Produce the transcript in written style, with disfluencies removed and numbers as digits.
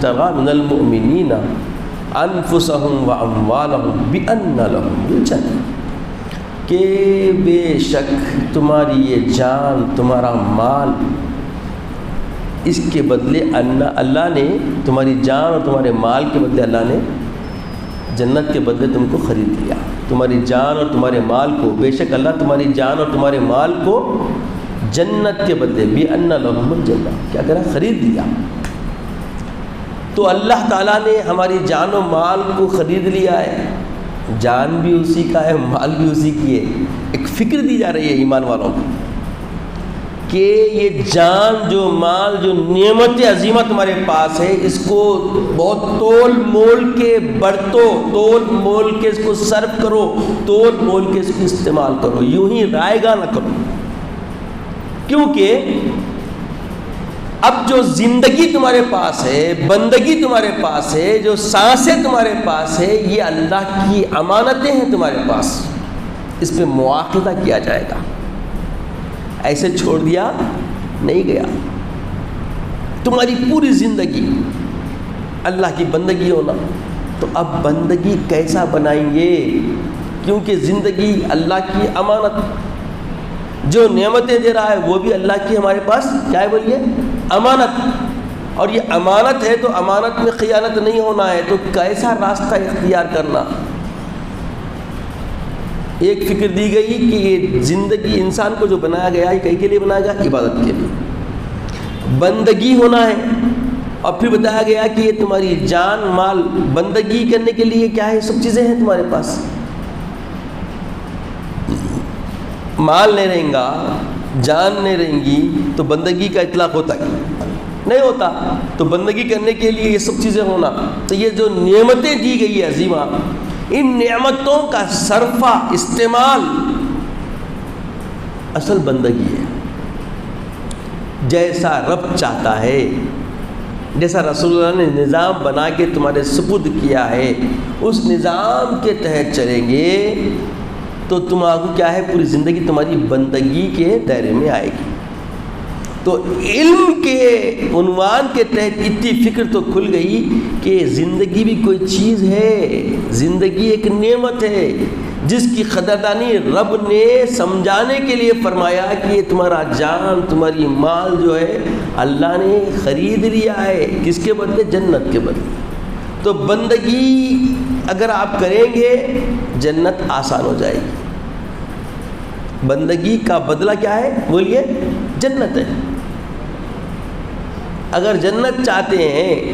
اشترى من المؤمنین انفسهم واموالهم بان لهم الجنہ، کہ بے شک تمہاری یہ جان، تمہارا مال، اس کے بدلے اللہ نے تمہاری جان اور تمہارے مال کے بدلے اللہ نے جنت کے بدلے تم کو خرید لیا۔ تمہاری جان اور تمہارے مال کو، بے شک اللہ تمہاری جان اور تمہارے مال کو جنت کے بدلے بِأَنَّ لَهُمُ الْجَنَّةَ کیا کرا؟ خرید لیا۔ تو اللہ تعالیٰ نے ہماری جان و مال کو خرید لیا ہے، جان بھی اسی کا ہے، مال بھی اسی کی ہے۔ ایک فکر دی جا رہی ہے ایمان والوں کو کہ یہ جان، جو مال، جو نعمت عظیمہ تمہارے پاس ہے، اس کو بہت تول مول کے برتو، تول مول کے اس کو صرف کرو، تول مول کے اس کو استعمال کرو، یوں ہی رائے گا نہ کرو۔ کیونکہ اب جو زندگی تمہارے پاس ہے، بندگی تمہارے پاس ہے، جو سانسیں تمہارے پاس ہے، یہ اللہ کی امانتیں ہیں تمہارے پاس، اس پہ مواخذہ کیا جائے گا۔ ایسے چھوڑ دیا نہیں گیا۔ تمہاری پوری زندگی اللہ کی بندگی ہونا، تو اب بندگی کیسا بنائیں گے؟ کیونکہ زندگی اللہ کی امانت، جو نعمتیں دے رہا ہے وہ بھی اللہ کی ہمارے پاس کیا ہے؟ بولیے امانت، اور یہ امانت ہے تو امانت میں خیانت نہیں ہونا ہے، تو کیسا راستہ اختیار کرنا؟ ایک فکر دی گئی کہ یہ زندگی انسان کو جو بنایا گیا ہے کہیں کے لیے بنایا گیا؟ عبادت کے لیے، بندگی ہونا ہے۔ اور پھر بتایا گیا کہ یہ تمہاری جان، مال، بندگی کرنے کے لیے کیا ہے؟ سب چیزیں ہیں تمہارے پاس۔ مال نہیں رہیں گا، جان نہیں رہیں گی تو بندگی کا اطلاق ہوتا ہے نہیں ہوتا۔ تو بندگی کرنے کے لیے یہ سب چیزیں ہونا، تو یہ جو نعمتیں دی گئی ہے عظیمہ، ان نعمتوں کا صرفہ، استعمال اصل بندگی ہے۔ جیسا رب چاہتا ہے، جیسا رسول اللہ نے نظام بنا کے تمہارے سپرد کیا ہے، اس نظام کے تحت چلیں گے تو تمہارا کیا ہے؟ پوری زندگی تمہاری بندگی کے دائرے میں آئے گی۔ تو علم کے عنوان کے تحت اتنی فکر تو کھل گئی کہ زندگی بھی کوئی چیز ہے، زندگی ایک نعمت ہے جس کی قدردانی رب نے سمجھانے کے لیے فرمایا کہ یہ تمہارا جان، تمہاری مال جو ہے اللہ نے خرید لیا ہے، کس کے بدلے؟ جنت کے بدلے۔ تو بندگی اگر آپ کریں گے جنت آسان ہو جائے گی۔ بندگی کا بدلہ کیا ہے؟ بولیے جنت ہے۔ اگر جنت چاہتے ہیں